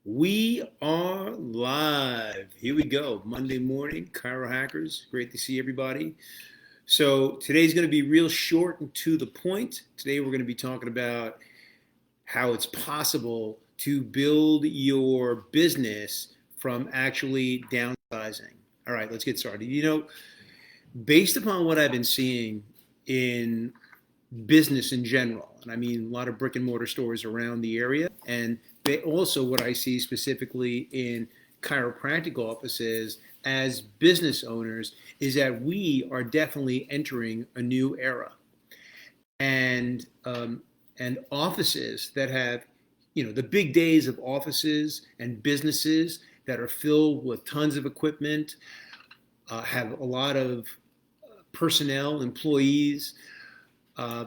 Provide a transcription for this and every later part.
We are live. Here we go. Monday morning, Chiro Hackers. Great to see everybody. So today's going to be real short and to the point. Today we're going to be talking about how it's possible to build your business from actually downsizing. All right, let's get started. Based upon what I've been seeing in business in general, and I mean a lot of brick and mortar stores around the area, and also what I see specifically in chiropractic offices as business owners is that we are definitely entering a new era, and offices that have, the big days of offices and businesses that are filled with tons of equipment, have a lot of personnel, employees. Uh,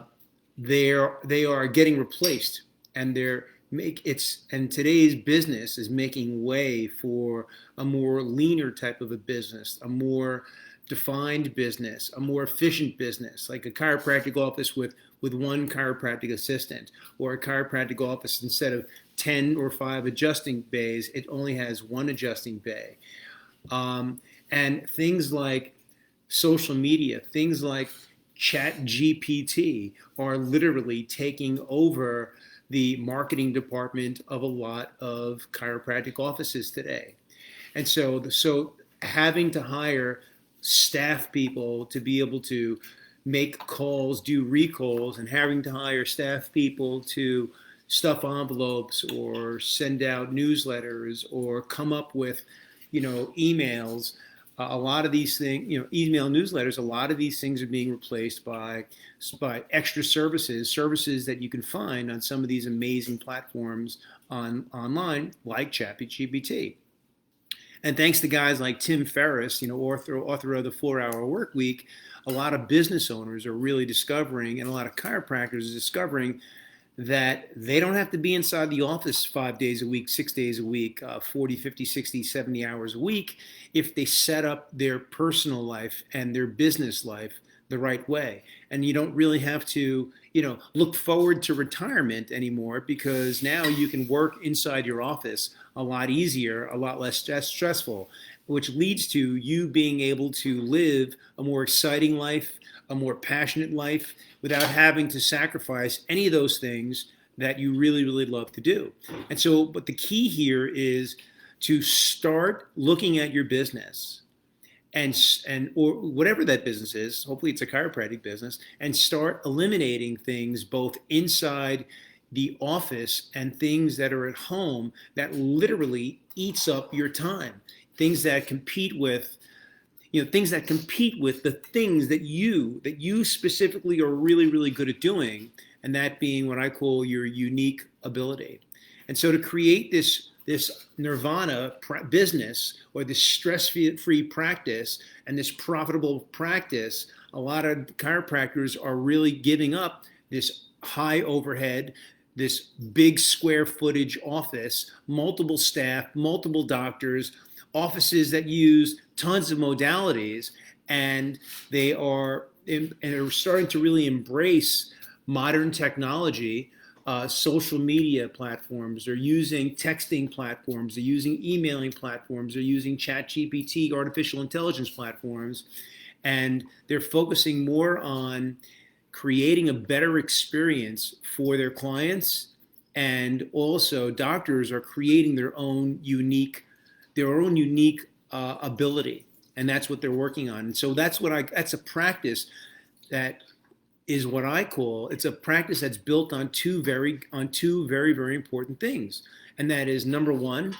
they are getting replaced, and today's business is making way for a more leaner type of a business, a more defined business, a more efficient business, like a chiropractic office with one chiropractic assistant, or a chiropractic office instead of 10 or 5 adjusting bays, it only has one adjusting bay. And things like social media, things like Chat GPT are literally taking over the marketing department of a lot of chiropractic offices today. And so having to hire staff people to be able to make calls, do recalls, and having to hire staff people to stuff envelopes or send out newsletters or come up with, emails. A lot of these things, email newsletters, a lot of these things are being replaced by extra services that you can find on some of these amazing platforms online, like ChatGPT. And thanks to guys like Tim Ferriss, author of the 4-Hour Work Week, a lot of business owners are really discovering, and a lot of chiropractors are discovering, that they don't have to be inside the office 5 days a week, 6 days a week, 40, 50, 60, 70 hours a week, if they set up their personal life and their business life the right way. And you don't really have to, look forward to retirement anymore, because now you can work inside your office a lot easier, a lot less stressful, which leads to you being able to live a more exciting life, a more passionate life, without having to sacrifice any of those things that you really, really love to do. And so, but the key here is to start looking at your business and or whatever that business is, hopefully it's a chiropractic business, and start eliminating things both inside the office and things that are at home that literally eats up your time. Things that compete with the things that you specifically are really, really good at doing, and that being what I call your unique ability. And so to create this nirvana business, or this stress-free practice and this profitable practice, a lot of chiropractors are really giving up this high overhead, this big square footage office, multiple staff, multiple doctors, offices that use tons of modalities, and they are starting to really embrace modern technology, social media platforms. They're using texting platforms. They're using emailing platforms. They're using ChatGPT, artificial intelligence platforms, and they're focusing more on creating a better experience for their clients. And also, doctors are creating their own unique ability, and that's what they're working on. And so that's a practice that is what I call, it's a practice that's built on two very, very important things. And that is, number one,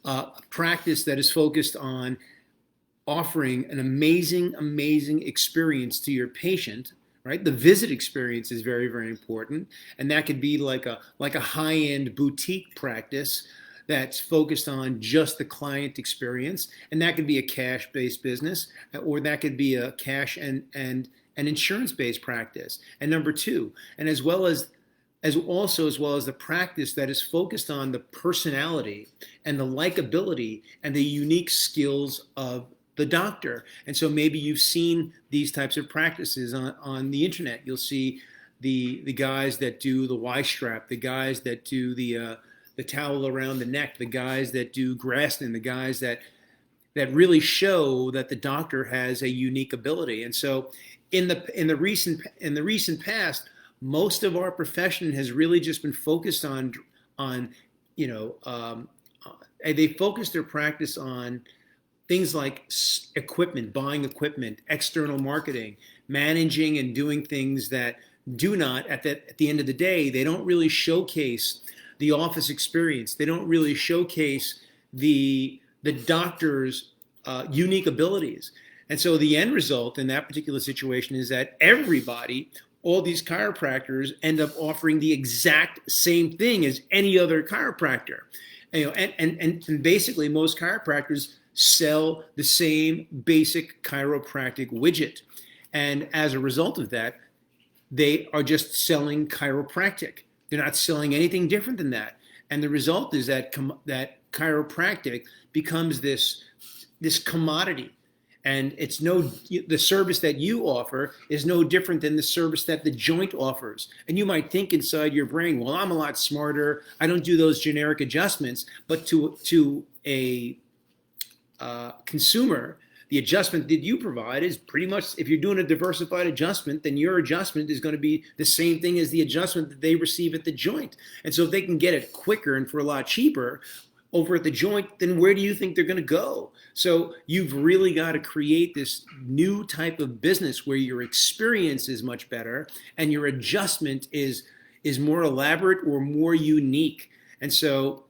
a practice that is focused on offering an amazing experience to your patient, right? The visit experience is very, very important. And that could be like a high-end boutique practice that's focused on just the client experience. And that could be a cash-based business, or that could be a cash and an insurance-based practice. And number two, and as well as the practice that is focused on the personality and the likability and the unique skills of the doctor. And so maybe you've seen these types of practices on the internet. You'll see the guys that do the Y strap, the guys that do the the towel around the neck, the guys that do Graston, the guys that really show that the doctor has a unique ability. And so in the recent past, most of our profession has really just been focused on you know they focus their practice on things like equipment, buying equipment, external marketing, managing and doing things that do not, at the end of the day, they don't really showcase the office experience. They don't really showcase the doctor's unique abilities. And so the end result in that particular situation is that everybody, all these chiropractors, end up offering the exact same thing as any other chiropractor. And basically most chiropractors sell the same basic chiropractic widget. And as a result of that, they are just selling chiropractic. They're not selling anything different than that. And the result is that that chiropractic becomes this commodity. And the service that you offer is no different than the service that the joint offers. And you might think inside your brain, well, I'm a lot smarter. I don't do those generic adjustments. But to a consumer, the adjustment that you provide is pretty much, if you're doing a diversified adjustment, then your adjustment is going to be the same thing as the adjustment that they receive at the joint. And so if they can get it quicker and for a lot cheaper over at the joint, then where do you think they're going to go? So you've really got to create this new type of business where your experience is much better and your adjustment is more elaborate or more unique. And so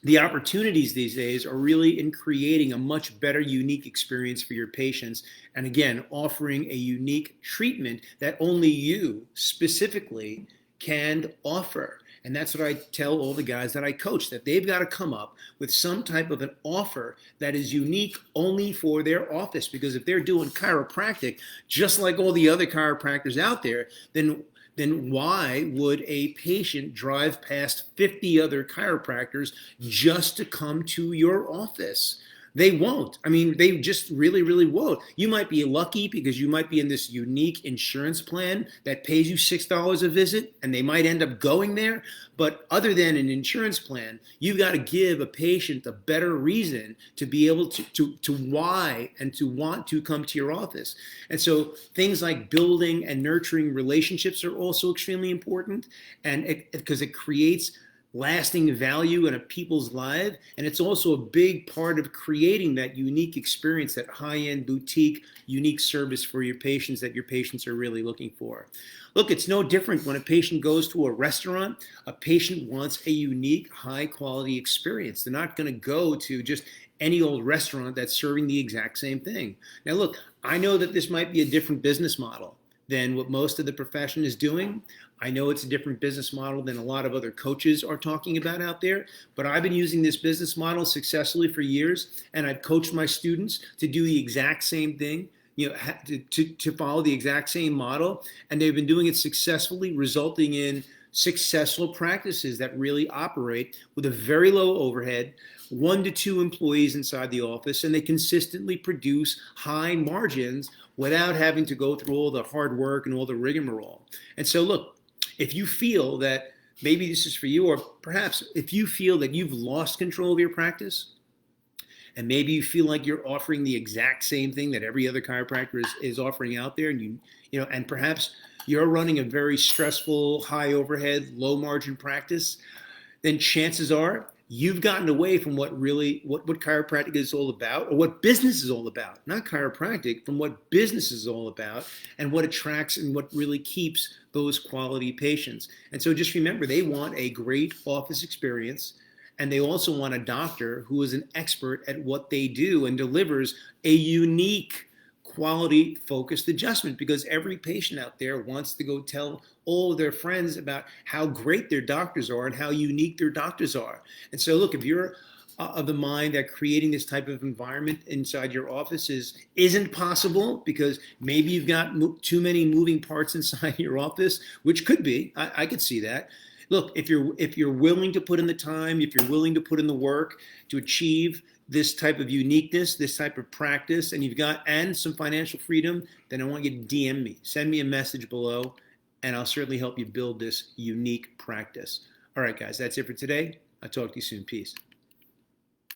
the opportunities these days are really in creating a much better, unique experience for your patients. And again, offering a unique treatment that only you specifically can offer. And that's what I tell all the guys that I coach, that they've got to come up with some type of an offer that is unique only for their office. Because if they're doing chiropractic, just like all the other chiropractors out there, then why would a patient drive past 50 other chiropractors just to come to your office? They won't. I mean, they just really, really won't. You might be lucky because you might be in this unique insurance plan that pays you $6 a visit, and they might end up going there. But other than an insurance plan, you've got to give a patient a better reason to be able to why and to want to come to your office. And so things like building and nurturing relationships are also extremely important, and because it creates lasting value in a people's life. And it's also a big part of creating that unique experience, that high-end boutique, unique service for your patients that your patients are really looking for. Look, it's no different when a patient goes to a restaurant. A patient wants a unique, high-quality experience. They're not going to go to just any old restaurant that's serving the exact same thing. Now, look, I know that this might be a different business model than what most of the profession is doing. I know it's a different business model than a lot of other coaches are talking about out there, but I've been using this business model successfully for years, and I've coached my students to do the exact same thing, to follow the exact same model, and they've been doing it successfully, resulting in successful practices that really operate with a very low overhead, 1 to 2 employees inside the office, and they consistently produce high margins without having to go through all the hard work and all the rigmarole. And so look, if you feel that maybe this is for you, or perhaps if you feel that you've lost control of your practice, and maybe you feel like you're offering the exact same thing that every other chiropractor is offering out there, and and perhaps you're running a very stressful, high overhead, low margin practice, then chances are you've gotten away from what chiropractic is all about, or what business is all about. Not chiropractic, from what business is all about, and what attracts and what really keeps those quality patients. And so just remember, they want a great office experience, and they also want a doctor who is an expert at what they do and delivers a unique, quality focused adjustment, because every patient out there wants to go tell all of their friends about how great their doctors are and how unique their doctors are. And so look, if you're of the mind that creating this type of environment inside your office isn't possible because maybe you've got too many moving parts inside your office, which could be, I could see that. Look, if you're willing to put in the time, if you're willing to put in the work to achieve this type of uniqueness, this type of practice, and some financial freedom, then I want you to DM me. Send me a message below, and I'll certainly help you build this unique practice. All right, guys, that's it for today. I'll talk to you soon. Peace.